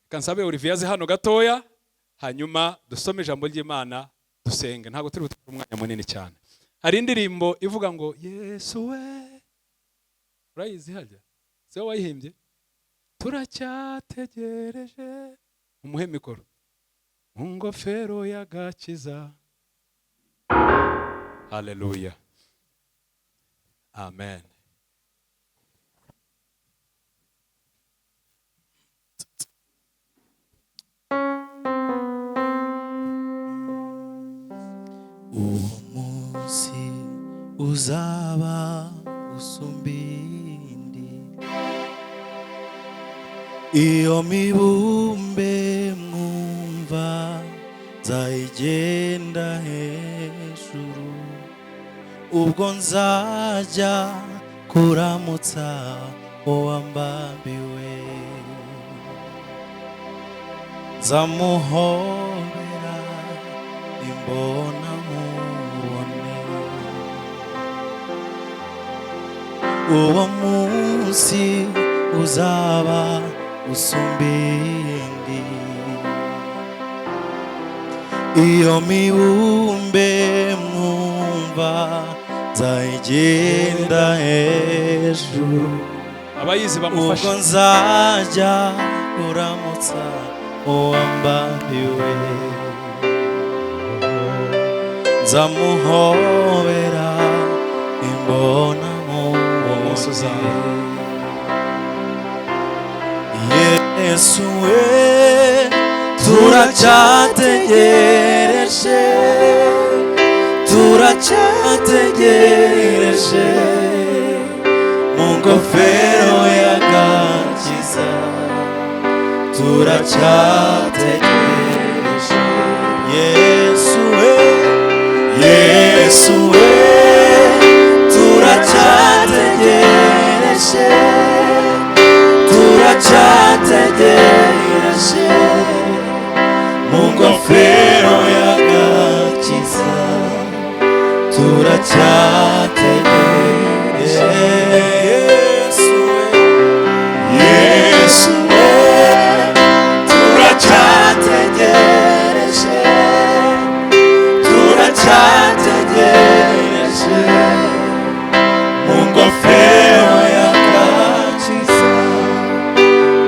kansabe Olivier aze hano gatoya hanyuma dusome ijambo ry'Imana dusenge, ntabwo turi butware umwanya munini cyane. Hari indirimbo ivuga ngo Yesu we, urayizi harya se wayihimbye? Turacyategereje umuhe mikoro mu ngofero y'agakiza. Haleluya, amen. Umunsi uzaba usumbindi, iyo mibumbe mwumva nzayigenda hejuru, ubwo nzajya kuramutsa uwambambiwe, nzamuhobera imbona mubone. Uwo munsi uzaba usumbindi, iyo mibumbe mwumva nzayigenda hejuru, Abayizi bamufashe. ubwo nzajya kuramutsa uwambambiwe, nzamuhobera imbona mubone. Yesu we, turacyategereje, turacyategereje mu ngofero y'agakiza, turacyategereje. Yesu we, Yesu we, turacyategereje, turacyategereje mu ngofero y'agakiza, turacyategereje. Yesu we, Yesu we, turacyategereje, turacyategereje mu ngofero y'agakiza,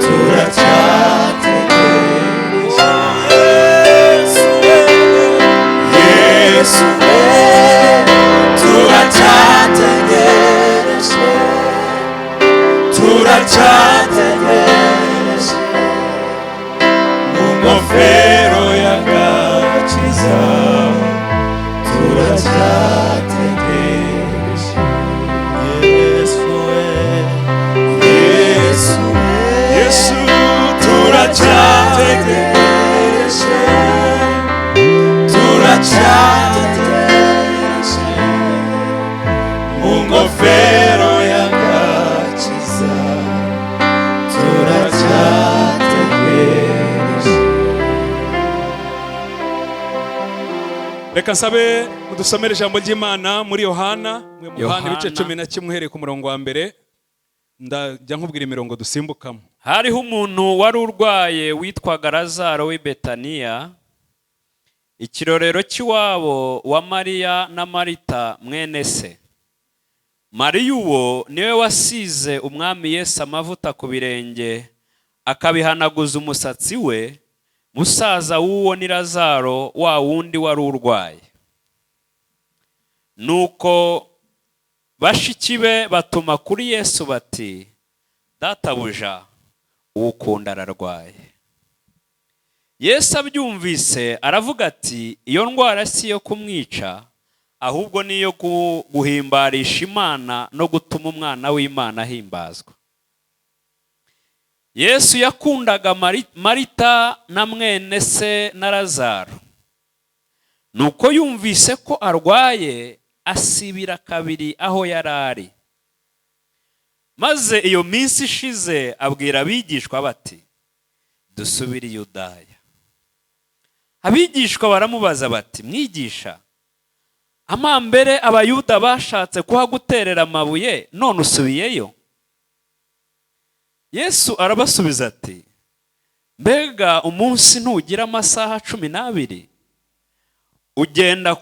turacyategereje. Yesu we, turacyategereje, turacyategereje mu ngofero y'agakiza, turacyategereje. Yesu we, Yesu we, Yesu turacyategereje, turacyategereje mu ngofero y'agakiza, turacyategereje. Reka nsabe udusomere ijambo ry'Imana muri Yohana, Yohana ibice Yohana. 11 uhereye ku murongo wa mbere. Ndajya nkubwira imirongo dusimbukamo. Hariho umuntu wari urwaye witwaga Lazaro w'i Betaniya, ikirorero cy'iwabo wa Mariya na Marita mwene se. Mariya uwo niwe wasize umwami Yesu amavuta ku birenge, akabihanaguza umusatsi we. Musaza w'uwo ni Lazaro, wa wundi wari urwaye. Nuko bashiki be batuma kuri Yesu bati, databuja, ukunda ararwaye. Yesu abyumvise aravuga ati, iyo ndwara si iyo kumwica, ahubwo ni iyo guhimbarisha Imana no gutuma umwana w'Imana ahimbazwa. Yesu yakundaga Marita na mwene se na Lazaro. Nuko yumvise ko arwaye, asibira kabiri aho yari ari. Maze iyo minsi ishize abwira abigishwa bati, dusubire i Yudaya. Abigishwa baramubaza bati, mwigisha, amambere abayuda bashatse kuhaguterera amabuye, none usubiyeyo? Yesu arabasubiza ati, mbega umunsi ntugira amasaha 12? ugenda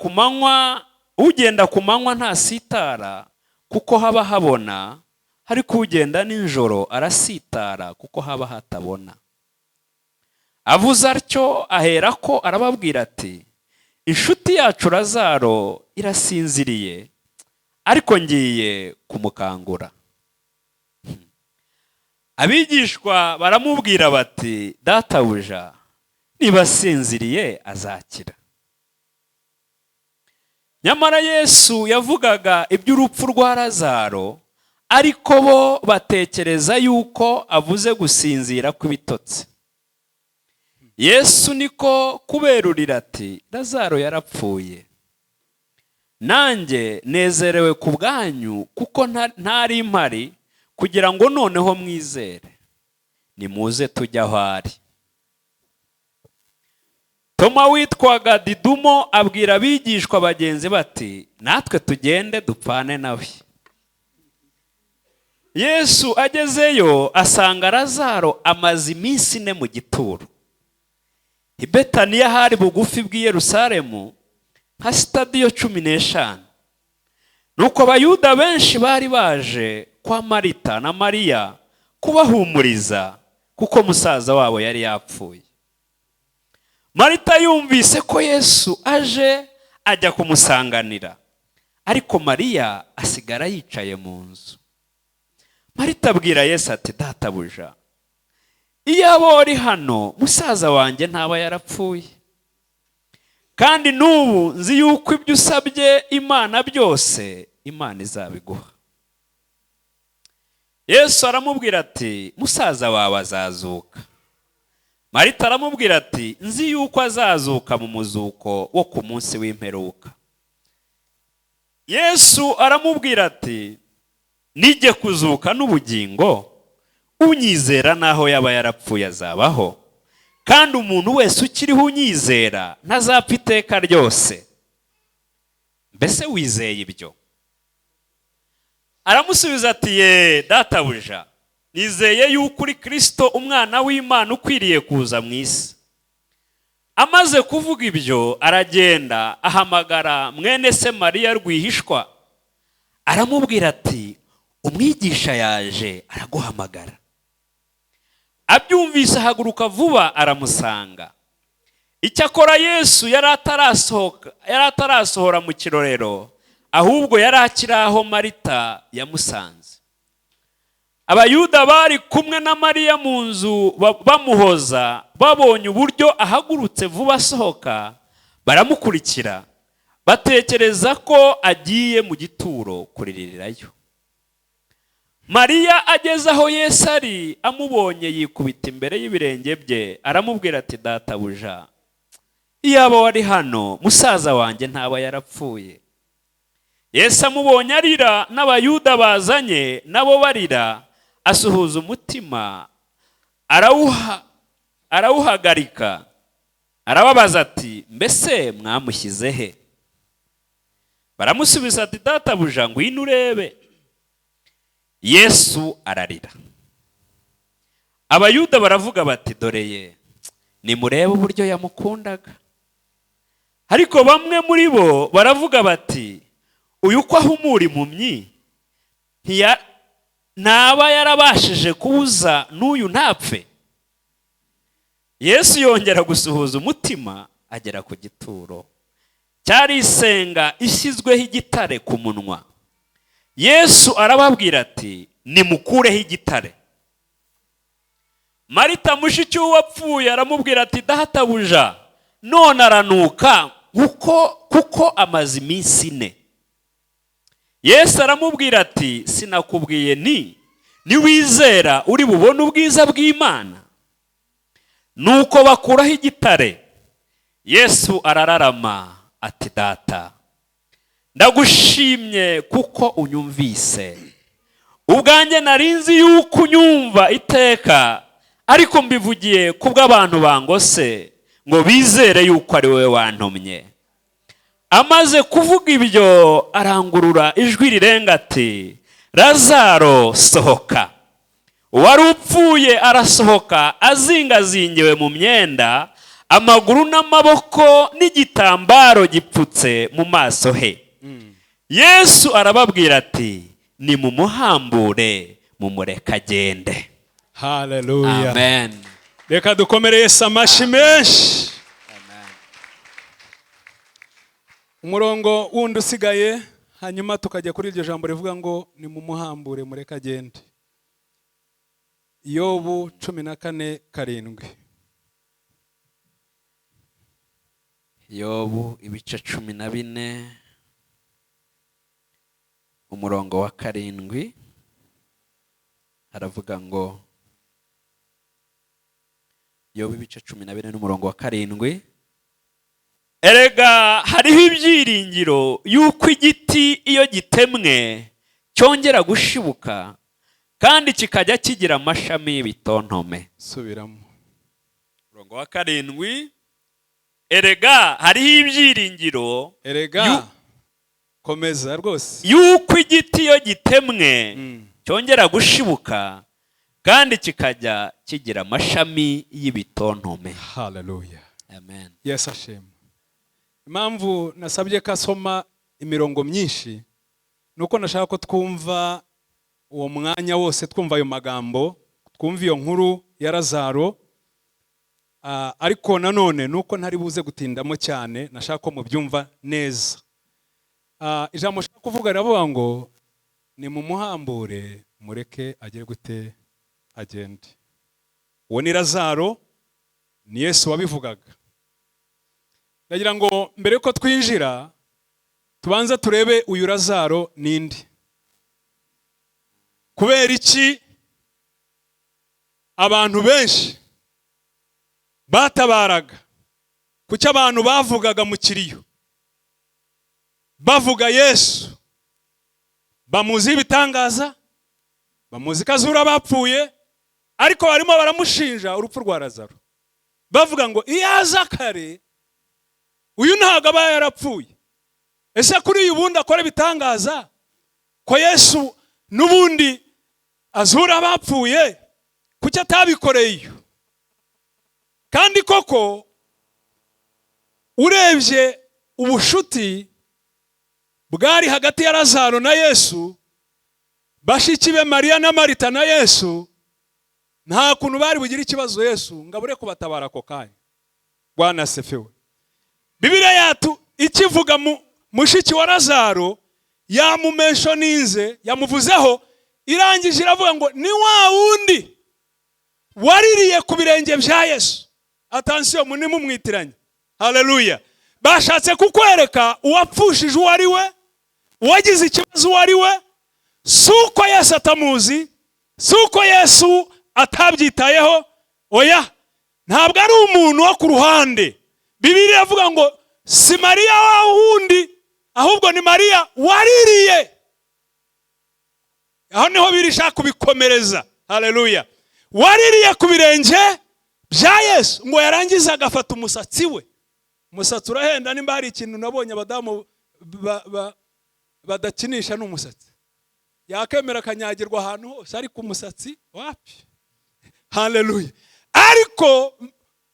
ku manywa ntasitara kuko haba habona, ariko ugenda nijoro arasitara kuko haba hatabona. Avuze atyo aherako arababwira ati, inshuti yacu Lazaro irasinziriye, ariko ngiye kumukangura. Abigishwa baramubwira bati, databuja, niba asinziriye azakira. Nyamara Yesu yavugaga iby'urupfu rwa Lazaro, ariko bo batekereza yuko avuze gusinzira kw'ibitotsi. Yesu niko kuberurira ati, Lazaro yarapfuye. Nanjye nezerewe ku bwanyu kuko ntari mpari, kugira ngo noneho mwizere. Nimuze tujya aho ari. Toma witwaga Didumo abwira abigishwa bagenzi bati, natwe tugende dupfane nawe. Yesu agezeyo asanga Lazaro amaze iminsi 4 mu gituro. I Betaniya hari bugufi bw'i Yerusalemu nka stadiyo 15. Nuko abayuda benshi bari baje kwa Marita na Mariya kubahumuriza, kuko musaza wabo yari yapfuye. Marita yumvise ko Yesu aje, ajya kumusanganira, ariko Mariya asigara yicaye mu nzu. Marita abwira Yesu ati, databuja, iyaba wari hano musaza wanjye ntaba yarapfuye. Kandi n'ubu nzi yuko ibyo usabye Imana byose Imana izabiguha. Yesu aramubwira ati, musaza wawe azazuka. Marita aramubwira ati, nzi yuko azazuka mu muzuko wo ku munsi w'imperuka. Yesu aramubwira ati, nijye kuzuka n'ubugingo, unyizera naho yaba yarapfuye azabaho, kandi umuntu wese ukiriho unyizera ntazapfa iteka ryose. Mbese wizeye ibyo? Aramusubiza ati, ye databuja, nizeye yuko uri Kristo umwana w'Imana ukwiriye kuza mu isi. Amaze kuvuga ibyo aragenda ahamagara mwene se Mariya rwihishwa, aramubwira ati, umwigisha yaje araguhamagara. Abyumvise ahaguruka vuba aramusanga. Icyakora Yesu yari atarasohora mu kirorero, ahubwo yari akiri aho Marita yamusanze. Abayuda bari kumwe na Mariya mu nzu bamuhoza, babonye uburyo ahagurutse vuba asohoka, baramukurikira, batekereza ko agiye mu gituro kuririrayo. Mariya ageze aho Yesu ari, amubonye yikubita imbere y'ibirenge bye, aramubwira ati, databuja, iyaba wari hano musaza wanjye ntaba yarapfuye. Yesu amubonye arira, n'abayuda bazanye nabo barira, asuhuza umutima, arawuhagarika, arababaza ati, mbese mwamushyize he? Baramusubiza ati, databuja, ngwino urebe. Yesu ararira. Abayuda baravuga bati, dore ye, nimurebe uburyo yamukundaga. Ariko bamwe muri bo baravuga bati, uyu ko ahumura impumyi, ntaba yarabashije kubuza n'uyu ntapfe. Yesu yongera gusuhuza umutima, agera ku gituro. Cyari isenga ishyizweho igitare ku munwa. Yesu arababwira ati, nimukureho igitare. Marita mushiki w'uwapfuye aramubwira ati, databuja, none aranuka kuko amaze iminsi 4. Yesu aramubwira ati, sinakubwiye niwizera uri bubone ubwiza bw'Imana? Nuko bakuraho igitare. Yesu arararama ati, data, ndagushimye kuko unyumvise. Ubwanjye narinzi yuko unyumva iteka, ariko mbivugiye kubw'abantu bangose, ngo bizere yuko ari wowe wantumye. Amaze kuvuga ibyo arangurura ijwi rirenga ati, Lazaro sohoka. uwari upfuye arasohoka azingazingiwe mu myenda, amaguru n'amaboko n'igitambaro gipfutse mu maso he. Yesu arababwira ati nimumuhambure mumureke agende. Haleluya. Amen. Reka dukomere Yesu amashyi menshi. Umurongo wundi usigaye, hanyuma tukajya kuri iryo jambo rivuga ngo nimumuhambure mureke agende. Yobu 14:7. Yobu ibice 14 umurongo wa 7 haravuga ngo, Yobu ibice 14 n'umurongo wa 7, erega hariho ibyiringiro yuko igiti iyo gitemwe cyongera gushibuka kandi kikajya kigira amashami y'ibitontome. Subiramo. Umurongo wa 7, erega hariho ibyiringiro, erega komeza rwose, yuko igiti iyo gitemwe cyongera gushibuka kandi kikajya kigira amashami y'ibitontome. Haleluya. Amen. Yes ashema. Impamvu nasabye ko asoma imirongo myinshi nuko nashaka ko twumva uwo mwanya wose, twumva ayo magambo, twumva iyo nkuru ya Lazaro. Ariko nanone nuko ntari buze gutindamo cyane, nashaka ko mubyumva neza. Ijambo nshaka kuvuga riravuga ngo nimumuhambure mureke agere gute agende. Uwo ni Lazaro, ni Yesu wabivugaga. Ndagira ngo mbere yuko twinjira tubanza turebe uyu Lazaro ninde, kubera iki abantu benshi batabaraga, kuki abantu bavugaga mu kiriyo bavuga Yesu, bamuzi ibitangaza, bamuzi kazura bapfuye, ariko barimo baramushinja urupfu rwa Lazaro, bavuga ngo iyaza kare uyu ntago aba yarapfuye. Ese kuri uyu bundi akora ibitangaza ko Yesu n'ubundi azura bapfuye, kuki atabikoreye? Kandi koko urebye ubushuti bwari hagati ya Lazaro na Yesu, bashiki be Mariya na Marita na Yesu, nta kuntu bari bugira ikibazo Yesu ngabure kubatabara ako kanya. Bwana sefewe. Bibiliya yatu ikivuga mushiki wa Lazaro yamumenshoninze, yamuvuzeho, irangije iravuga ngo ni wa wundi waririye ku birenge bya Yesu. Attention, munimumwitiranye. Haleluya. Bashatse kukwereka uwapfushije uwo ari we, uwagize ikibazo uwo ari we, suko Yesu atamuzi, suko Yesu atabyitayeho. Oya, ntabwo ari umuntu wo ku ruhande. Bibiliya iravuga ngo si Mariya wa wundi, ahubwo ni Mariya waririye. Aho niho birishaka kubikomereza. Haleluya. Waririye ku birenge bya Yesu, ngo yarangiza agafata umusatsi we. Umusatsi urahenda, nimba hari ikintu nabonye abadamu badakinisha n'umusatsi, yakemera kanyagirwa ahantu hose, ariko umusatsi wapi. Haleluya. Ariko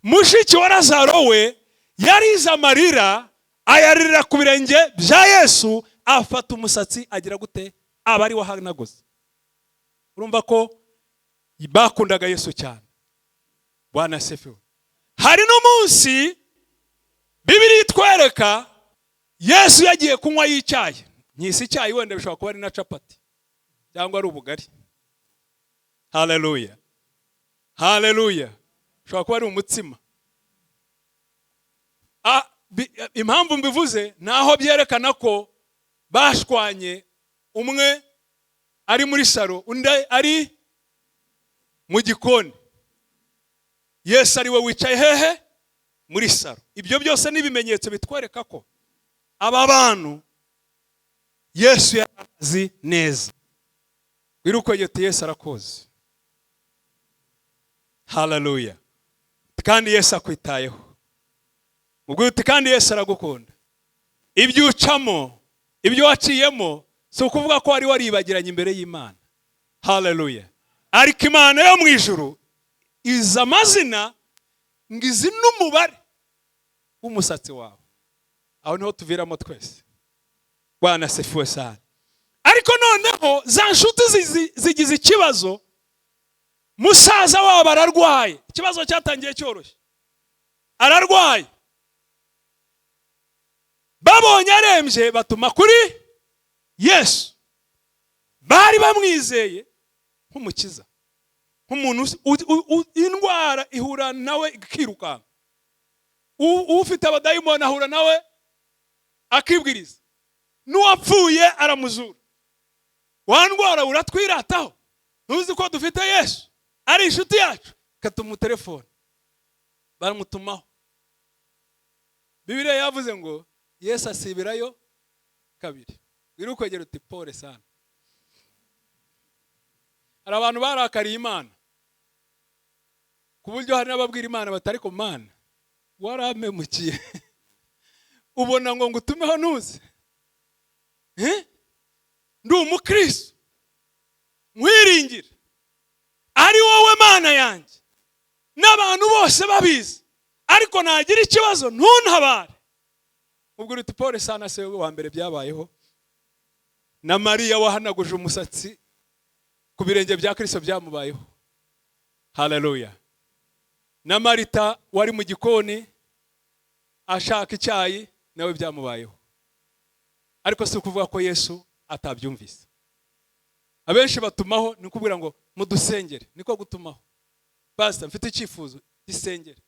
mushiki wa Lazaro we yariza amarira, ayarira ku birenge bya Yesu, afata umusatsi agira gute, abari wahanaguze. Urumva ko bakundaga Yesu cyane. Bwana sefewe. Hari n'umunsi Bibiliya itwereka Yesu yagiye kunywa y'icyayi. Nyisi icyayi wenda bishobora kuba ari na capati cyangwa ari ubugari. Haleluya. Haleluya. Bishobora kuba ari umutsima. Impamvu mbivuze naho byerekana ko bashwanye, umwe ari muri saro, undi ari mu gikoni. Yesu ari we wicaye hehe? Muri saro. Ibyo byose n'ibimenyetso bitwereka ko aba bantu Yesu yarazi neza. Wiruko yote Yesu arakoze. Haleluya. Kandi Yesu akwitayeho. Ubwo kandi Yesu aragukunda. Ibyo ucamo, ibyo waciyemo, si ukuvuga ko wari waribagiranye imbere y'Imana. Haleluya. ariko Imana yo mu ijuru izi amazina ngo izi n'umubare w'umusatsi wawe. Aho niho tuviramo twese. Bwana asifiwe sana. Ariko noneho za nshuti zigize ikibazo, musaza wabo ararwaye. Ikibazo cyatangiye cyoroshye, ararwaye. Babonye arembye batuma kuri Yesu. Bari bamwizeye nk'umukiza, nk'umuntu indwara ihura nawe ikirukanka, ufite abadayimoni ahura nawe akibwiriza, n'uwapfuye aramuzura. Wa ndwara uratwirataho, ntuzi ko dufite Yesu ari inshuti yacu, katuma telefone. Baramutumaho. Bibiliya yavuze ngo Yesu asibirayo kabiri. Wirukwegera uti pole sana. Hari abantu barakariye Imana ku buryo hari n'ababwira Imana batari ku Mana, waramemukiye ubona ngo ngutumeho ntuzi. Ndi umukristo nkwiringira, ari wowe Mana yanjye, n'abantu bose babizi, ariko nagira ikibazo ntuntabare. Ubwo uti pole sana, se wa mbere byabayeho. Na Mariya wahanaguje umusatsi ku birenge bya Kristo byamubayeho. Haleluya. Na Marita wari mu gikoni ashaka icyayi, nawe byamubayeho. Ariko si ukuvuga ko Yesu atabyumvise. Abenshi batumaho ni ukubwira ngo mudusengere, niko gutumaho. Pastor, mfite icyifuzo gisengere.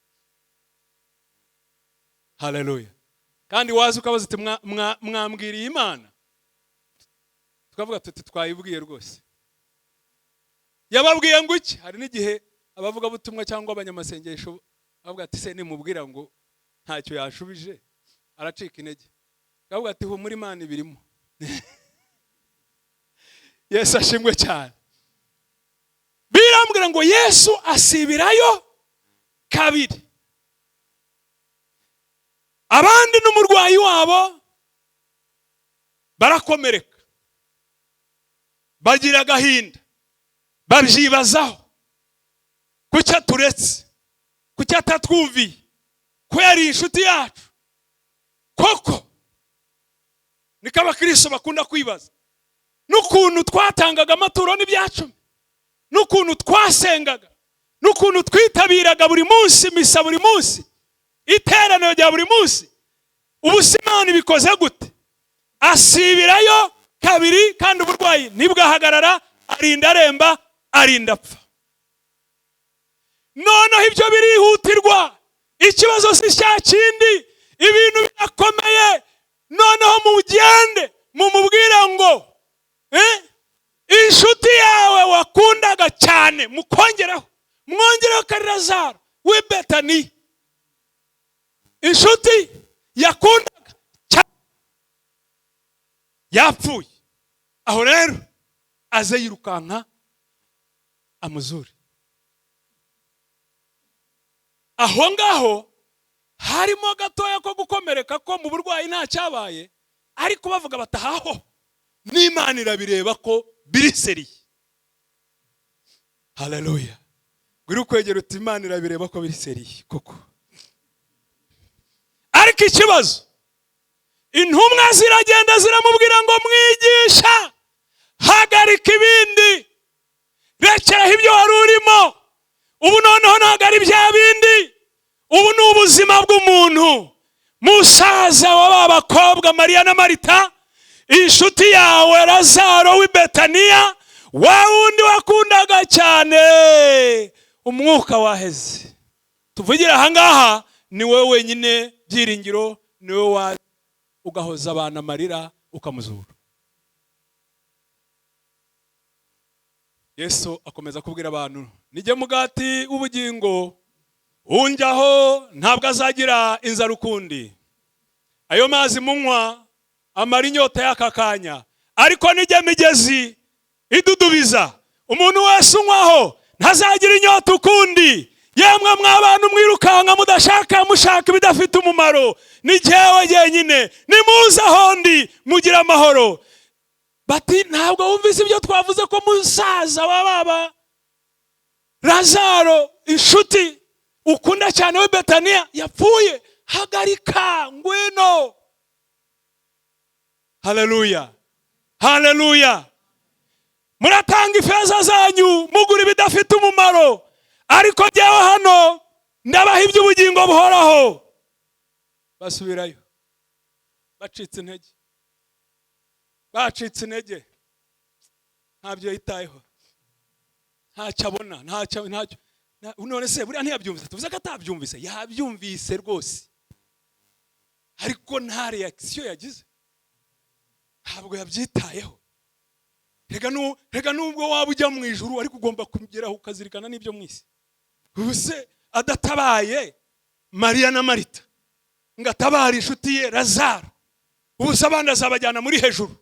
Haleluya. Kandi wazi ukabaza uti mwambwiriye Imana? Tukavuga tuti twayibwiye rwose. Yababwiye ngo iki? Hari n'igihe abavuga butumwa cyangwa abanyamasengesho bavuga ati se nimubwira ngo ntacyo yashubije aracika intege. Bavuga ati ho muri Imana ibirimo. Yesu ashimwe cyane. Birambwira ngo Yesu asibirayo kabiri. Abandi n'umurwayi wabo barakomereka, bagira agahinda, babyibazaho. Kuki aturetse? Kuki atatwumviye? Ko yari inshuti yacu? Koko niko abakristo bakunda kwibaza. N'ukuntu twatangaga amaturo n'ibyacu, n'ukuntu twasengaga, n'ukuntu twitabiraga buri munsi misa, buri munsi iteraniro rya buri munsi, ubu Imana bikoze gute? Asibirayo kabiri, kandi uburwayi ntibwahagarara, arinda aremba, arinda apfa. Noneho ibyo birihutirwa, ikibazo si cya kindi, ibintu birakomeye. Noneho mugende mumubwira ngo inshuti yawe wakundaga cyane mwongereho kari Lazaro w'i Betaniya, inshuti yakundaga cyane yapfuye. Aho rero aze yirukanka amuzure. Aho ngaho harimo gatoya ko gukomereka ko mu burwayi nta cyabaye, ariko bavuga batahaho n'Imana irabireba ko biri seriye. Haleluya. Wirukwegera uti Imana irabireba ko biri seriye koko. Ariko ikibazo, intumwa ziragenda ziramubwira ngo mwigisha, hagarika ibindi, rekeraho ibyo wari urimo. Ubu noneho ntabwo ari bya bindi, ubu ni ubuzima bw'umuntu. Musaza wa bakobwa Mariya na Marita, inshuti yawe Lazaro w'i Betaniya, wa wundi wakundaga cyane, umwuka waheze. Tuvugira aha ngaha, ni wowe wenyine byiringiro, ni wowe ugahoza abana amarira ukamuzura. Yesu akomeza kubwira abantu, nijye mugati w'ubugingo, unjyaho ntabwo azagira inzara ukundi. Ayo mazi munywa amara inyota y'aka kanya, ariko nijye migezi idudubiza. Umuntu wese unywaho ntazagira inyota ukundi. Yemwe mw'abantu mwirukanka mudashaka mushaka ibidafite umumaro, ni jyewe jyenyine, nimuze aho ndi mugira amahoro. Bati ntabwo wumvise ibyo twavuze ko musaza wa baba Lazaro inshuti ukunda cyane we Betaniya yapfuye, hagarika ngwino. Haleluya, haleluya. Muratanga ifeza zanyu mugura ibidafite umumaro, ariko jyewe hano ndabaha iby'ubugingo buhoraho. Basubirayo bacitse intege, bacitse intege, ntabyo yitayeho, ntacyo abona, ntacyo none se buriya ntiyabyumvise? Tuvuze ko atabyumvise, yabyumvise rwose, ariko nta reaction yagize, ntabwo yabyitayeho. Rega nubwo waba ujya mu ijuru, ariko ugomba kugeraho ukazirikana n'ibyo mwisi. Ubuse adatabaye Mariya na Marita, ngatabara inshuti ye Lazaro, ubuse abandi azabajyana muri hejuru.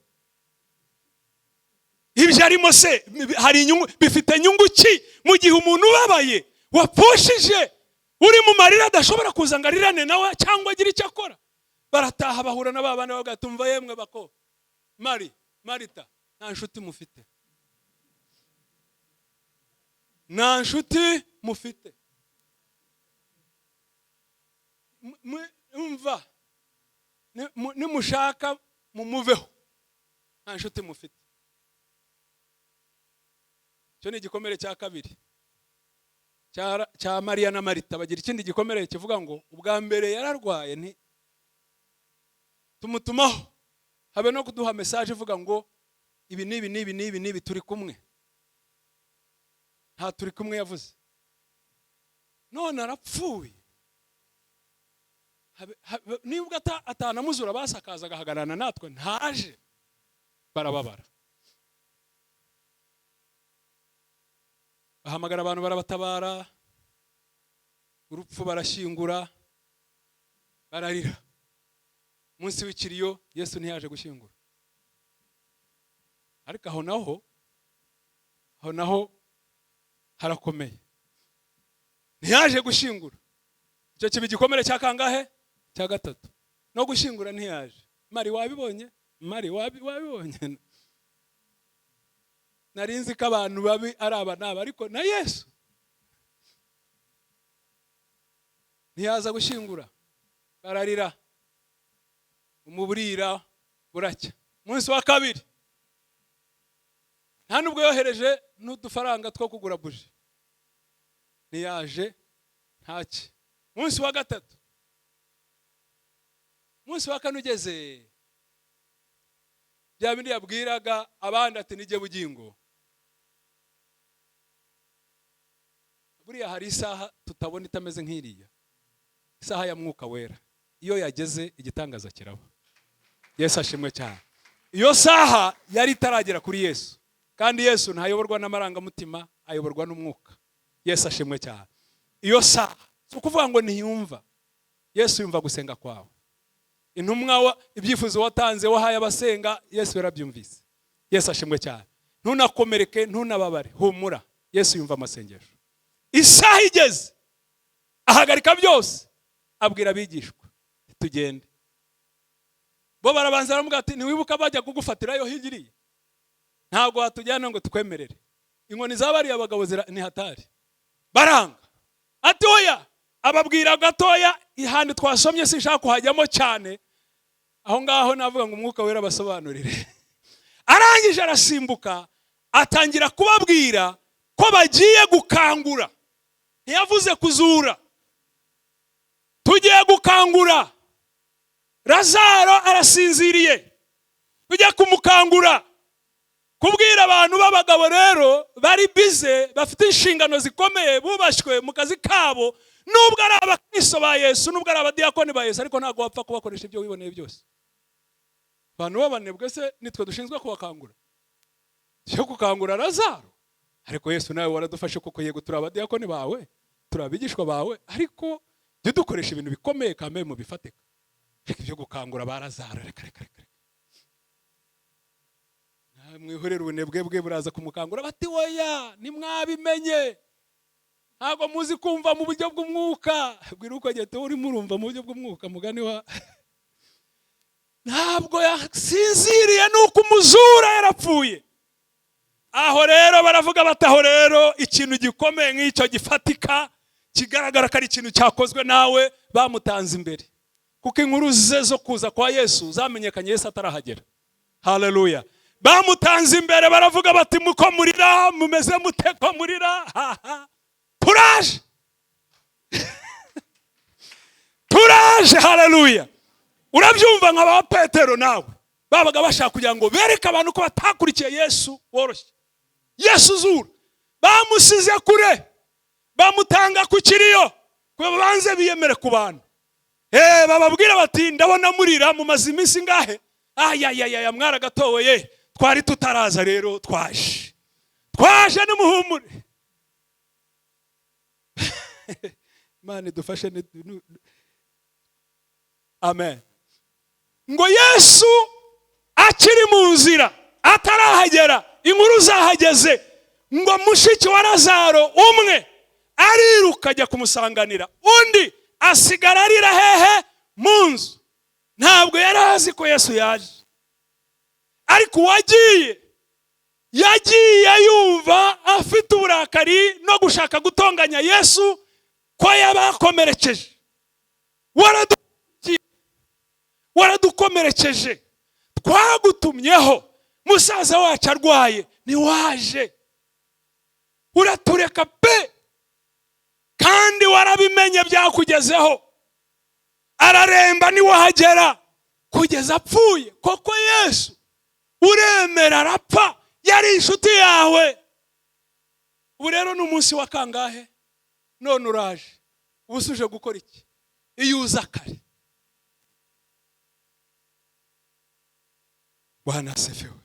Ibyo arimo se hari inyungu, bifite nyungu ki mu gihe umuntu ubabaye wapfushije uri mu marira adashobora kuza ngo arirane nawe cyangwa agira icyo akora? Barataha bahura na babana bagatumva, yemwe bako Marita, nta nshuti mufite, nta nshuti mufite. Umva, nimushaka mumuveho, nta nshuti mufite. Cyo ni igikomere cya kabiri cya Mariya na Marita. Bagira ikindi gikomere kivuga ngo ubwa mbere yararwaye, nti tumutumaho habe no kuduha message ivuga ngo ibi nibi turi kumwe. Nta turi kumwe yavuze, none arapfuye. Nibwo atanamuzura basakaza agahagarana natwe, ntaje. Barababara, bahamagara abantu barabatabara, urupfu barashyingura, bararira. Munsi w'ikiriyo Yesu ntiyaje gushyingura, ariko aho naho harakomeye, ntiyaje gushyingura. Icyo kibi gikomere cya kangahe? Cya gatatu. No gushyingura ntiyaje. Mari wabibonye? Mari wabibonye? Narinzi ko abantu babi ari abanaba, ariko na Yesu ntiyaza gushyingura. Bararira, umuburira buracya. Munsi wa kabiri nta nubwo yohereje n'udufaranga two kugura buji, ntiyaje, ntaki. Munsi wa gatatu, munsi wa kane ugeze, bya bindi yabwiraga abandi ati nijye bugingo. Buriya hari isaha tutabona itameze nk'iriya, isaha ya Mwuka Wera. Iyo yageze igitangaza kiraba. Yesu ashimwe cyane. Iyo saha yari itaragera kuri Yesu, kandi Yesu ntayoborwa n'amarangamutima, ayoborwa n'umwuka. Yesu ashimwe cyane. Iyo saha ukuvuga ngo ntiyumva, Yesu yumva gusenga kwawe. Intumwa ibyifuzo watanze wahaye abasenga, Yesu yarabyumvise. Yesu ashimwe cyane. Ntunakomereke, ntunababare, humura, Yesu yumva amasengesho. Isaha igeze ahagarika byose, abwira abigishwa tugende. Bo barabanza baramuga ati ntiwibuka bajya kugufatirayo higiriye, ntabwo watujyana ngo tukwemerere, inkoni zabari abagabo ni hatari. Baranga ati oya, ababwira gatoya ihandi twasomye sinshaka kuhajyamo cyane, aho ngaho navuga ngo Umwuka Wera basobanurire. Arangije arasimbuka atangira kubabwira ko bagiye gukangura. Ntiyavuze kuzura, tugiye gukangura. Lazaro arasinziriye, tujya kumukangura. Kubwira abantu b'abagabo rero bari bize, bafite inshingano zikomeye, bubashywe mu kazi kabo, nubwo ari abakristo ba Yesu, nubwo ari abadiyakoni ba Yesu, ariko ntabwo wapfa kubakoresha ibyo wiboneye byose. Abantu babanebwe se nitwe dushinzwe kubakangura? Cyo gukangura Lazaro. Ariko Yesu nawe waradufashe kuko yego turi abadiyakoni bawe, turi abigishwa bawe, ariko jye dukoresha ibintu bikomeye kamwe mu bifatika. Ibyo gukangura ba Lazaro, reka. Mwihorera ubunebwe bwe buraza kumukangura, bati oya nimwabimenye, ntabwo muzi kumva mu buryo bw'umwuka. Bwira uko gete uri murumva mu buryo bw'umwuka, mugani wa ntabwo yasinziriye, nuko umuzura yarapfuye. aho rero baravuga bataho rero ikintu gikomeye nk'icyo gifatika kigaragara ko ari ikintu cyakozwe nawe bamutanze imbere, kuko inkuru ze zo kuza kwa Yesu zamenyekanye Yesu atarahagera. Haleluya. Bamutanze imbere baravuga bati muko murira mumeze muteko murira, turaje turaje. Haleluya. Urabyumva nka ba Petero nawe babaga bashaka kugira ngo bereke abantu ko batakurikiye Yesu woroshye, Yesu zura. Bamusize kure, bamutanga ku kiriyo kuba banze biyemere ku bantu. Bababwira bati ndabona murira mumaze iminsi ngahe, ayayaya mwaragatowe, twari tutaraza rero twaje nimuhumure. Imana idufashe. Amen. Ngo Yesu akiri mu nzira atarahagera, inkuru zahageze, ngo mushiki wa Lazaro umwe ariruka ajya kumusanganira, undi asigara arira hehe mu nzu. Ntabwo yari azi ko Yesu yaje, ariko yagiye yumva afite uburakari no gushaka gutonganya Yesu ko yabakomerekeje. Waradukomerekeje, twagutumyeho, musaza wacu arwaye ntiwaje, uratureka pe, kandi warabimenye byakugezeho, araremba niwahagera kugeza apfuye. Koko Yesu uremera arapfa, yari inshuti yawe. Ubu rero n'umunsi wa kangahe none uraje, ubusuje gukora iki? Iyo uza kare. Bwana asifiwe.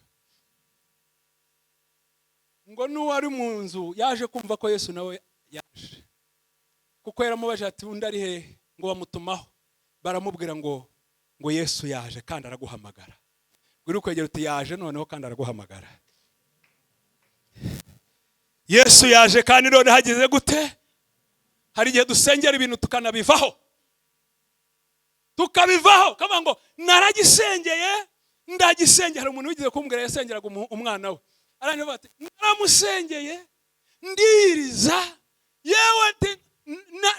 Ngo n'uwari mu nzu yaje kumva ko Yesu nawe yaje, kuko yaramubaje ati undi ari hehe, ngo bamutumaho, baramubwira ngo Yesu yaje kandi araguhamagara. Uri kwegera uti yaje noneho kandi araguhamagara. Yesu yaje kandi none hagize gute? Hari igihe dusengera ibintu tukanabivaho kama ngo naragisengeye ndagisengera. Hari umuntu wigize kumbwira yasengeraga umwana we, aranyuma ati naramusengeye ndiriza yewe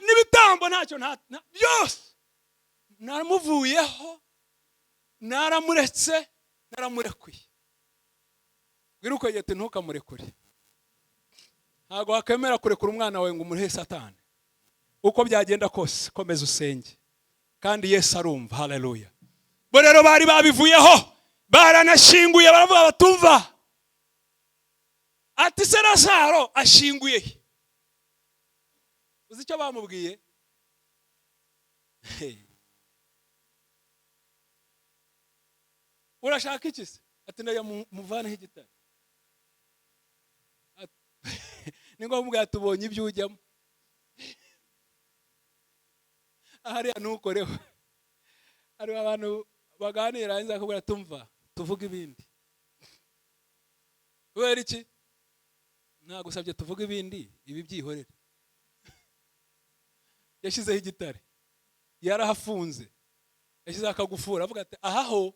n'ibitambo ntacyo byose naramuvuyeho, naramuretse, naramurekuye. Wiruko yete ntukamurekure. Ntago wakemera kurekura umwana wawe ngo umuhe Satani. Uko byagenda kose komeza usenge, kandi Yesu arumva. Haleluya. Bo rero bari babivuyeho, baranashinguye, baravuga batumva ati se Lazaro ashinguye he? Uzi icyo bamubwiye? Urashaka iki se? Ati ndaya muvane h'igitare. Ningo bamubwiye tubonye ibyo ujyamo. Ahari anukoreho. Ari abantu baganira nza kubura tumva tuvuga ibindi. Wera iki? Nagusabye tuvuga ibindi, ibi byihorere. Yashizeho igitare, yarahafunze, yashize akagufura, avuga ati ahaho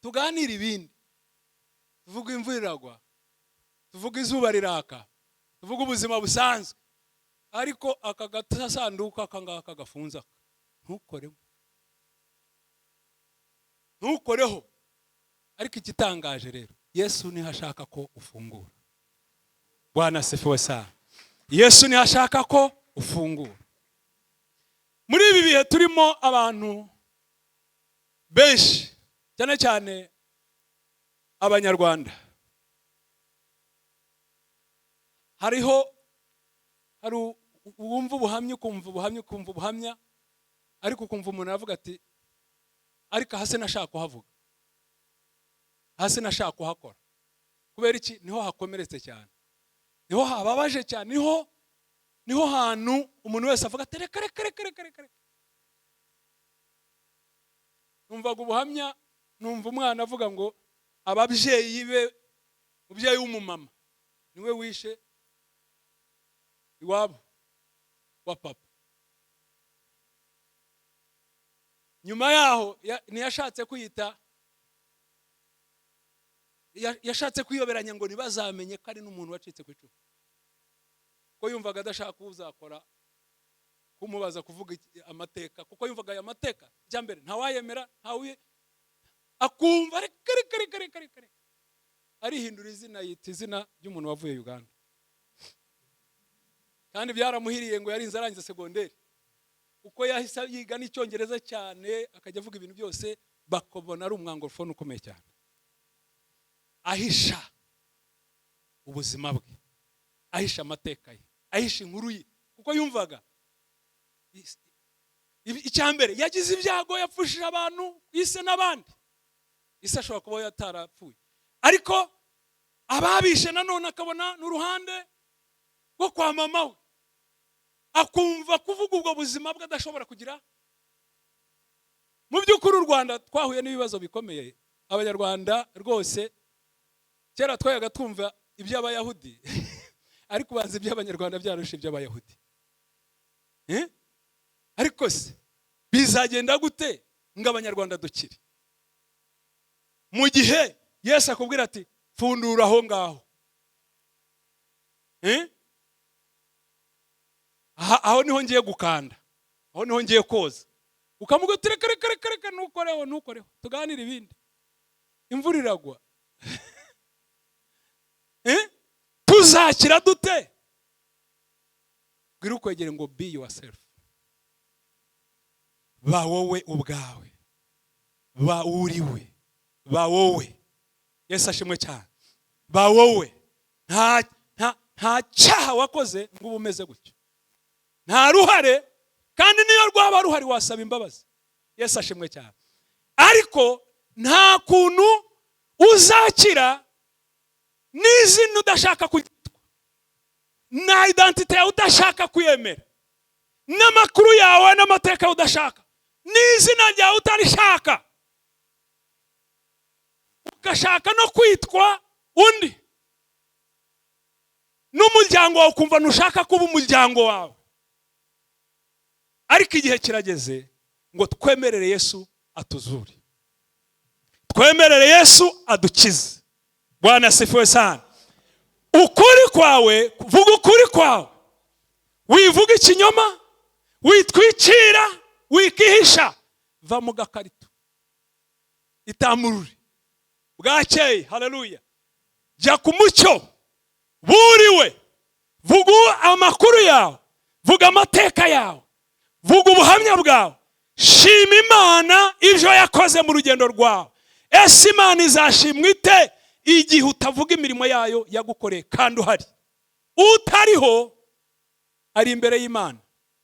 tuganira ibindi, tuvuga imvura iragwa, tuvuga izuba riraka, tuvuga ubuzima busanzwe, ariko aka gasanduku akangaka gafunze ntukoreho. Ariko igitangaje rero, Yesu niho ashaka ko ufungura. Bwana asifiwe sana. Yesu niho ashaka ko ufungura. Muri ibi bihe turimo abantu benshi, cyane cyane abanyarwanda, hari wumva ubuhamya ukumva ubuhamya, ariko ukumva umuntu aravuga ati ariko hasi nashaka kuhavuga, hasi nashaka kuhakora. Kubera iki? Niho hakomeretse cyane, niho hababaje cyane, niho hantu umuntu wese avuga ati reka. Numvaga ubuhamya, numva umwana avuga ngo ababyeyi be, umubyeyi w'umumama niwe wishe iwabo wa papa. Nyuma yaho ntiyashatse kwita yashatse kwiyoberanya ngo ntibazamenye ko ari n'umuntu wacitse ku icumu, ko yumvaga adashaka uzakora kumubaza kuvuga amateka, kuko yumvaga aya mateka ijya mbere ntawayemera, akumva reka arihindura izina, yita izina ry'umuntu wavuye Uganda, kandi byaramuhiriye ngo yarinze arangiza segonderi, uko yahise yiga n'icyongereza cyane akajya avuga ibintu byose bakobona ari umwangorofone ukomeye cyane, ahisha ubuzima bwe, ahisha amateka ye, ahisha inkuru ye, kuko yumvaga icyambere yagize ibyago, yapfushije abantu ise n'abandi, ise ashobora kuba yatarapfuye, ariko ababishe nanone akabona n'uruhande rwo kwa mama we, akumva kuvuga ubwo buzima bwe adashobora kugira. Mu by'ukuri u Rwanda twahuye n'ibibazo bikomeye, abanyarwanda rwose kera twayaga twumva iby'abayahudi ariko bazi iby'abanyarwanda byarusha iby'abayahudi. Ariko se bizagenda gute ngo abanyarwanda dukire mu gihe Yesu akubwira ati fundura aho ngaho, aho niho ngiye gukanda, aho niho ngiye koza, ukamuga uti reka ntukoreho tuganire ibindi, imvura iragwa tuzakira dute? Bwira ukwegere ngo be yourself, ba wowe ubwawe, ba uriwe, ba wowe. Yesu ashimwe cyane. Ba wowe, nta cyaha wakoze ngo ube umeze gutyo, nta ruhare, kandi niyo rwaba ruhari wasaba imbabazi. Yesu ashimwe cyane. Ariko nta kuntu uzakira n'izina udashaka kugitwa, na identite yawe udashaka kuyemera, n'amakuru yawe n'amateka udashaka, n'izina ryawe utarishaka, ugashaka no kwitwa undi, n'umuryango wawe ukumva ntushaka kuba umuryango wawe. Ariko igihe kirageze ngo twemerere Yesu atuzure, twemerere Yesu adukize. Bwana asifiwe sana. Ukuri kwawe, vuga ukuri kwawe, wivuga ikinyoma, witwikira, wikihisha, va mu gakarito, itamurure bwakeye. Haleluya. Jya ku mucyo, buriwe, vuga amakuru yawe, vuga amateka yawe, vuga ubuhamya bwawe, shima Imana ibyo yakoze mu rugendo rwawe. Ese Imana izashimwa ite igihe utavuga imirimo yayo yagukoreye kandi uhari? Utariho ari imbere y'Imana,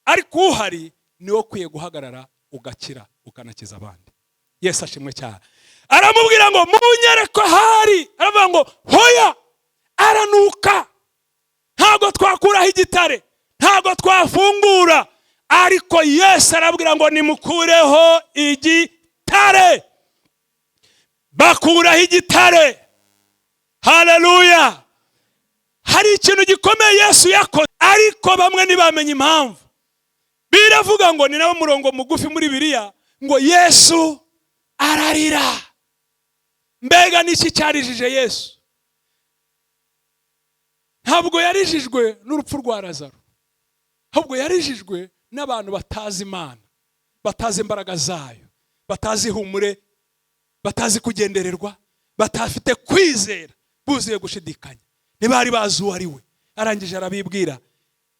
ariko uhari niwo kwiye guhagarara ugakira ukanakiza abandi. Yesu ashimwe cyane. Aramubwira ngo munyereko hari, aravuga ngo hoya, aranuka, ntago twakuraho igitare, ntago twafungura, ariko Yesu arabwira ngo nimukureho igitare. Bakuraho igitare. Haleluya. Hari ikintu gikomeye Yesu yakoze, ariko bamwe ntibamenye impamvu. Biravuga ngo ni nawo murongo mugufi muri Bibiliya ngo Yesu ararira. Mbega niki cyarijije Yesu? Ntabwo yarijijwe n'urupfu rwa Lazaro, ahubwo yarijijwe n'abantu batazi Imana, batazi imbaraga zayo, batazi humure, batazi kugendererwa, batafite kwizera, buzuye gushidikanya. Ntibari bazi uwo ari we. Arangije arabibwira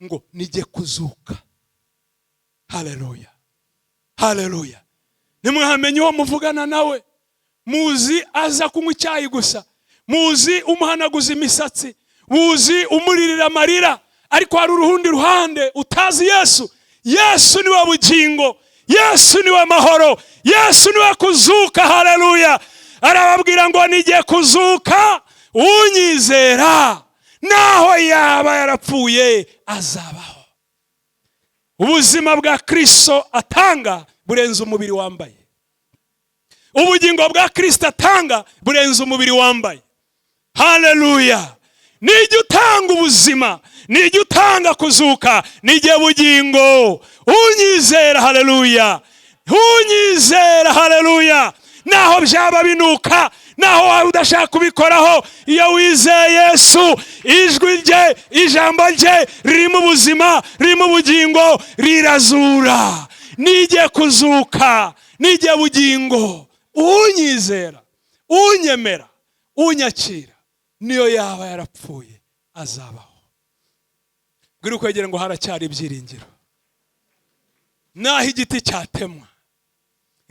ngo nijye kuzuka. Haleluya. Haleluya. Nimwamenye uwo muvugana nawe, muzi aza kunywa icyayi gusa, muzi umuhanaguza imisatsi, muzi umuririra amarira, ariko hari urundi ruhande utazi Yesu. Yesu niwe bugingo, Yesu niwe mahoro, Yesu niwe kuzuka. Haleluya. Arababwira ngo nijye kuzuka, unyizera naho yaba yarapfuye azabaho. Ubuzima bwa Kristo atanga burenze umubiri wambaye, ubugingo bwa Kristo atanga burenze umubiri wambaye. Haleluya. Nijye utanga ubuzima, nijye utanga kuzuka, nijye bugingo. Unyizera. Haleluya. Unyizera. Haleluya. Naho byaba binuka, naho waba udashaka kubikoraho. Iyo wizeye Yesu, ijwi rye, ijambo rye ririmo ubuzima, ririmo ubugingo, rirazura. Nijye kuzuka, nijye bugingo. Unyizera, unyemera, unyakira, niyo yaba yarapfuye azabaho. Bwira ukwegera ngo haracyari ibyiringiro. Naho igiti cyatemwa,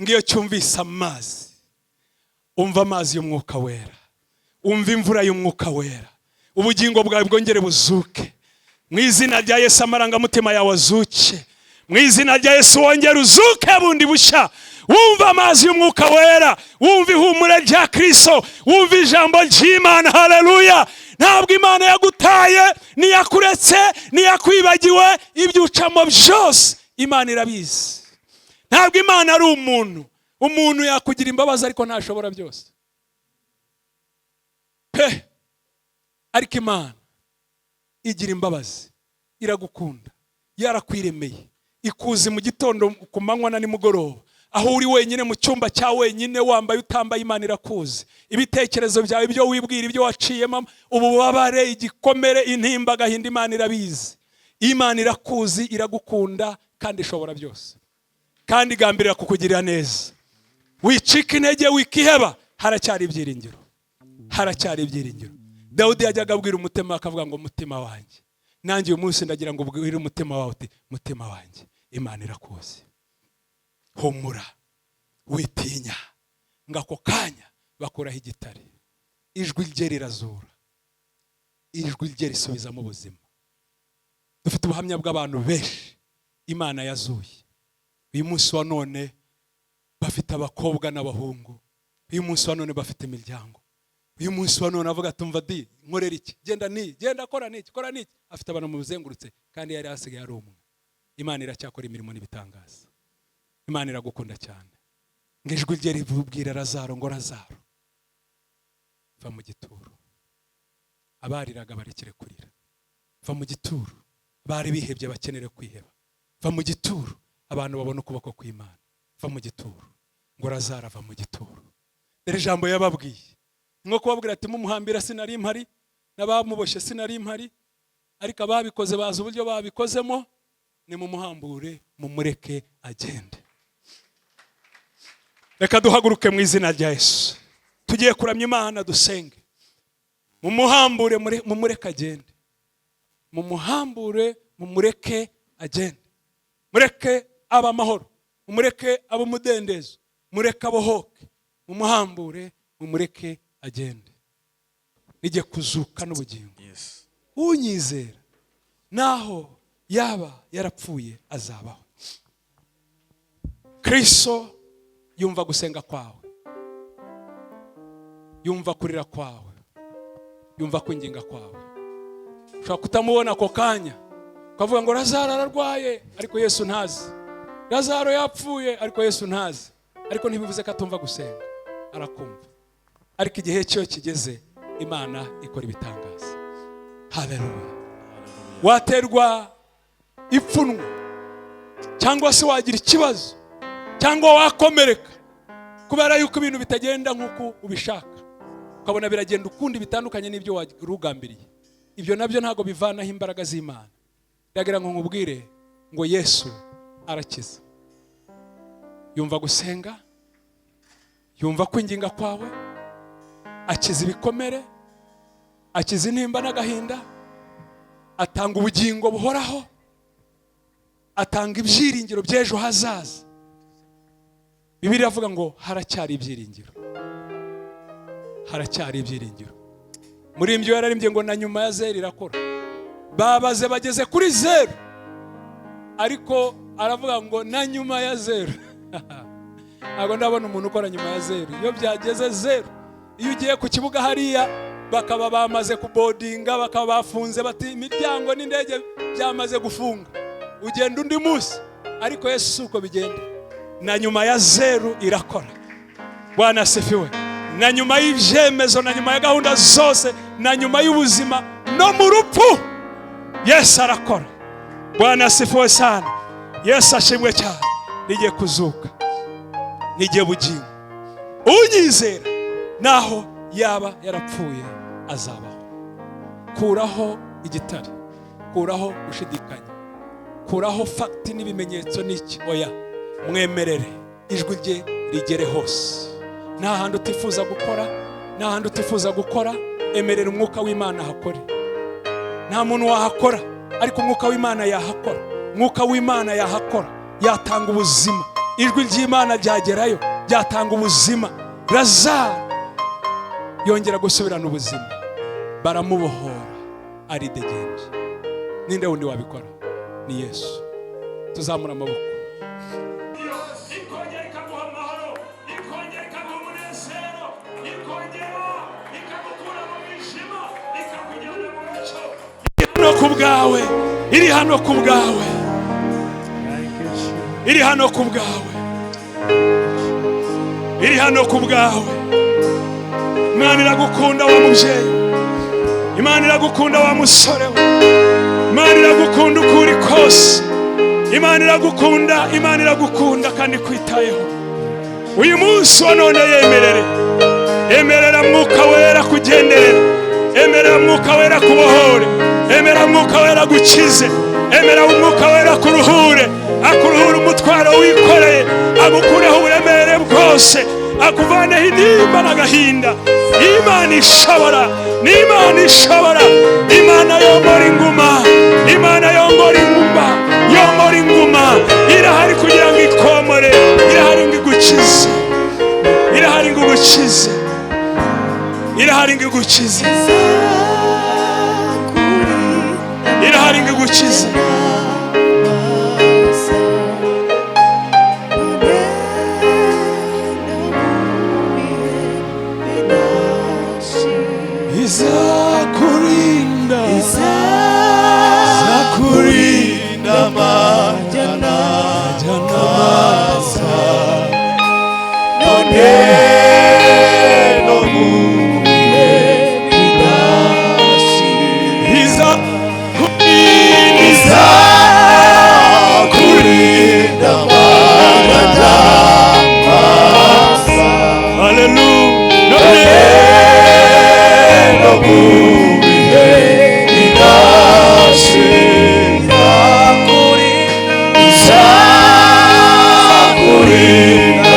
ngiyo cyumvise amazi, umva amazi y'umwuka wera, umva imvura y'umwuka wera, ubugingo bwawe bwongere buzuke. Mu izina rya Yesu amarangamutima yawe azuke. Mu izina rya Yesu wongere uzuke bundi bushya. Wumva amazi y'umwuka wera, wumva ihumure rya Kristo, wumva ijambo ry'Imana. Haleluya! Ntabwo Imana yagutaye, niyakuretse, niyakwibagiwe. Ibyo ucamo byose Imana irabizi. Ntabwo Imana ari umuntu. Umuntu yakugira imbabazi ariko ntashobora byose. Ariko Imana igira imbabazi, iragukunda, yarakwiremeye, ikuzi mu gitondo, ku manywa na nimugoroba. Aho uri wenyine mu cyumba cya wenyine, wambaye utambaye, Imana irakuzi. Ibitekerezo byawe, ibyo wibwira, ibyo waciyemo, ububabare, igikomere, intimba, agahinda, Imana irabizi. Imana irakuzi, iragukunda kandi ishobora byose, kandi igambirira kukugirira neza. Wicika intege, wikiheba, haracyari ibyiringiro, haracyari ibyiringiro. Dawudi yajyaga abwira umutima akavuga ngo mutima wanjye, nanjye uyu munsi ndagira ngo ubwire umutima wawe uti mutima wanjye, Imana irakuzi. Humura, witinya. Ngako kanya bakuraho igitare, ijwi rye rirazura, ijwi rye risubiza mu buzima. Dufite ubuhamya bw'abantu benshi Imana yazuye. Uyu munsi wa none bafite abakobwa n'abahungu. Uyu munsi wa none bafite imiryango. Uyu munsi wa none avuga tumva di nkorera iki, genda kora niki, kora niki. Afite abantu muzengurutse kandi yari hasigaye ari umwe. Imana iracyakora imirimo n'ibitangaza. Imana iragukunda cyane. Ngijwi rye ribubwira Lazaro ngo Lazaro va mu gituro. Abariraga barekere kurira. Va mu gituro. Bari bihebye bakenere kwiheba. Va mu gituro. Abantu babona ukuboko kw'Imana. Va mu gituro. Ngo Lazaro va mu gituro. Dere jambo yababwiye. Nko kubabwira ati mumuhambira sinari impari, n'abamuboshe sinari impari, ariko ababikoze bazi uburyo babikozemo, ni mumuhambure, mumureke agende. Reka duhaguruke mu izina rya Yesu. Tugiye kuramya Imana dusenge. Mumuhambure, mumureke agende. Mumuhambure, mumureke agende. Mureke aba amahoro, mumureke aba umudendezo, mureke abohoke. Mumuhambure, mumureke agende. Nijye kuzuka n'ubugingo. Unyizera naho yaba yarapfuye azabaho. Kristo yumva gusenga kwawe, yumva kurira kwawe, yumva kwinginga kwawe. Ushobora kutamubona ako kanya ukavuga ngo Lazaro ararwaye ariko Yesu ntazi, Lazaro yapfuye ariko Yesu ntazi. Ariko ntibivuze ko atumva gusenga, arakumva. Ariko igihe cyo kigeze Imana ikora ibitangaza. Haleluya. Waterwa ipfunwe cyangwa se wagira ikibazo cyangwa wakomereka kubera yuko ibintu bitagenda nkuko ubishaka, ukabona biragenda ukundi bitandukanye n'ibyo warugambiriye. Ibyo nabyo ntago bivanaho imbaraga z'Imana. Ndagira ngo nkubwire ngo Yesu arakiza. Yumva gusenga, yumva kwinginga kwawe, akiza ibikomere, akiza intimba n'agahinda, atanga ubugingo buhoraho, atanga ibyiringiro by'ejo hazaza. Bibiliya avuga ngo haracyari ibyiringiro, haracyari ibyiringiro. Muri ibyo yararimbye ngo na nyuma ya zero irakora. Babaze bageze kuri zero, ariko aravuga ngo na nyuma ya zero. Ntabwo ndabona umuntu ukora nyuma ya zero. Iyo byageze zero, iyo ugiye ku kibuga hariya bakaba bamaze kubodinga, bakaba bafunze bati imiryango n'indege byamaze gufunga, ugenda undi munsi. Ariko Yesu uko bigenda, na nyuma ya zero irakora. Bwana asifiwe. Na nyuma y'ibyemezo, na nyuma ya gahunda zose, na nyuma y'ubuzima no mu rupfu, Yesu arakora. Bwana asifiwe sana. Yesu ashimwe cyane. Nijye kuzuka, nijye bugingo. Unyizera naho yaba yarapfuye azabaho. Kuraho igitare, kuraho gushidikanya, kuraho fakti n'ibimenyetso n'iki. Oya, mwemerere ijwi rye rigere hose. Nta handi utifuza gukora, nta handi utifuza gukora, emerera umwuka w'Imana hakore. Nta muntu wahakora, ariko umwuka w'Imana yahakora. Umwuka w'Imana yahakora, yatanga ubuzima. Ijwi ry'Imana ryagerayo, ryatanga ubuzima. Lazaro yongera gusubirana ubuzima, baramubohora, aridegenje. Ninde wundi wabikora? Ni Yesu. Tuzamura amaboko. No kubgawe, iri hano kubgawe, iri hano kubgawe, iri hano kubgawe. Imana iragukunda wa mubyeyi, Imana iragukunda wa musore, Imana iragukunda ukuri kose, Imana iragukunda, Imana iragukunda kandi kwitayeho. Uyu munsi wa none yemerere, emerera mwuka wera kugenderera, emerera mwuka wera kubohore, emerera mwuka wera gukize, emerera mwuka wera kuruhure, akuruhure umutwaro wikoreye, agukureho uburemere bwose, akuvaneho intimba n'agahinda. Imana ishobora, ni Imana ishobora, Imana yomora inguma, Imana yomora inguma, yomora inguma. Irahari kugira ngo ikomore, irahari ngo igukize, irahari ngo igukize, irahari ngo igukize, irahari ngo igukize. Izakurinda, izakurinda majana janasa, none no mubihe bidashira. Izakurinda majana masa, hallelujah, none no mubihe bidashira. Izakurinda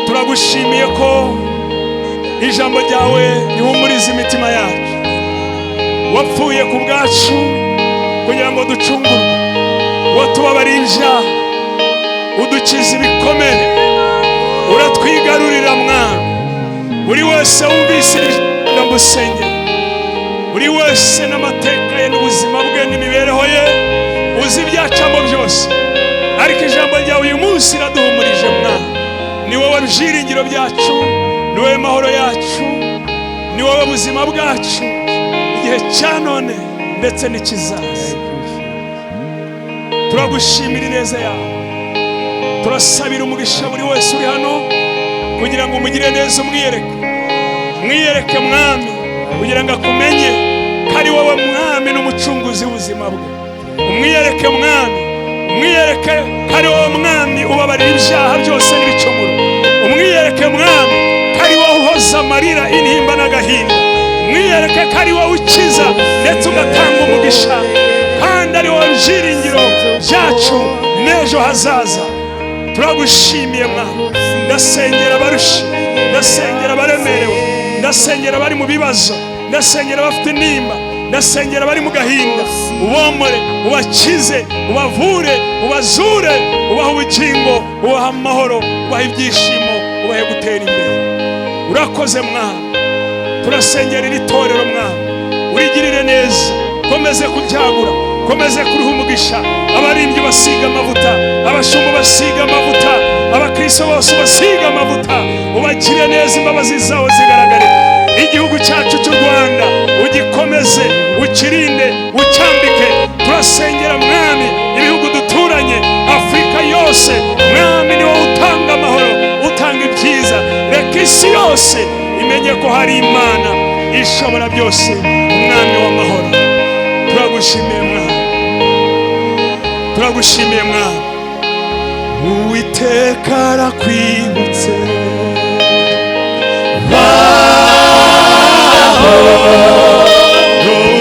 turagushimiye ko ijambo ryawe rihumuriza imitima yacu. Wapfuye ku bwacu kugira ngo ducungurwe, watubabariye ibyaha, udukiza ibikomere, uratwigarurira mwana. Buri wese wumvise ijambo ngusenge, buri wese n'amateka ye n'ubuzima bwe n'imibereho ye, uzi ibyacamo byose, ariko ijambo ryawe uyu munsi riraduhumurije mwana. Ni wowe byiringiro byacu, ni wowe mahoro yacu, ni wowe buzima bwacu igihe cya none ndetse n'ikizaza. Turagushimira ineza yawe, turasabira umugisha buri wese uri hano kugira ngo umugire neza, umwiyereke mwami, kugira ngo akumenye ko ari wowe mwami n'umucunguzi w'ubuzima bwe. Umwiyereke mwami, umwiyereke ko ari wowe mwami ubabarira ibyaha byose n'ibicumuro. Umwiyereke mwami ko ari wowe uhoza amarira, intimba n'agahinda. Umwiyereke ko ari wowe ukiza ndetse ugatanga umugisha, kandi ari wowe byiringiro byacu n'ejo hazaza. Turagushimiye mwami. Ndasengera abarushye, ndasengera abaremerewe, ndasengera abari mu bibazo, ndasengera abafite intimba, ndasengera abari mu gahinda, ubomore, ubakize, ubavure, ubazure, ubaha ubugingo, ubaha amahoro, ubaha ibyishimo, ubahe gutera imbere. Urakoze Mwami, turasengera iri torero Mwami, urigirire neza, komeze kuryagura, komeze kuriha umugisha, abaririmbyi basiga amavuta, abashumba basiga amavuta, abakristo bose basiga amavuta, ubagire neza, imbabazi zawe zigaragare. Igihugu cyacu cy'u Rwanda ugikomeze, ukirinde, ucyambike. Turasengera Mwami ibihugu duturanye, Afurika yose Mwami ni wowe utanga amahoro, utanga ibyiza. Reka isi yose imenye ko hari Imana ishobora byose, Umwami w'amahoro. Turagushimiye Mwami, turagushimiye Mwami. Uwiteka arakwibutse,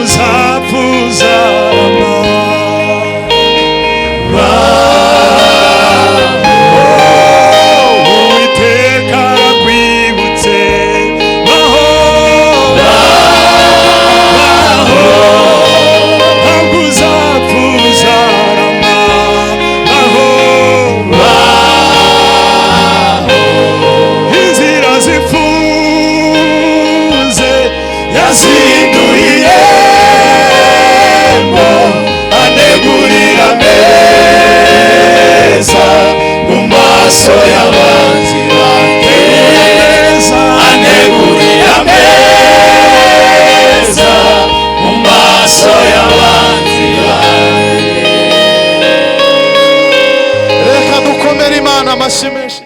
uzapfa uzarama, Uwiteka arakwibutse, ntabwo uzapfa uzarama, inzira zifunze yazinduriyemo, anegurira ameza mu maso y'abantu.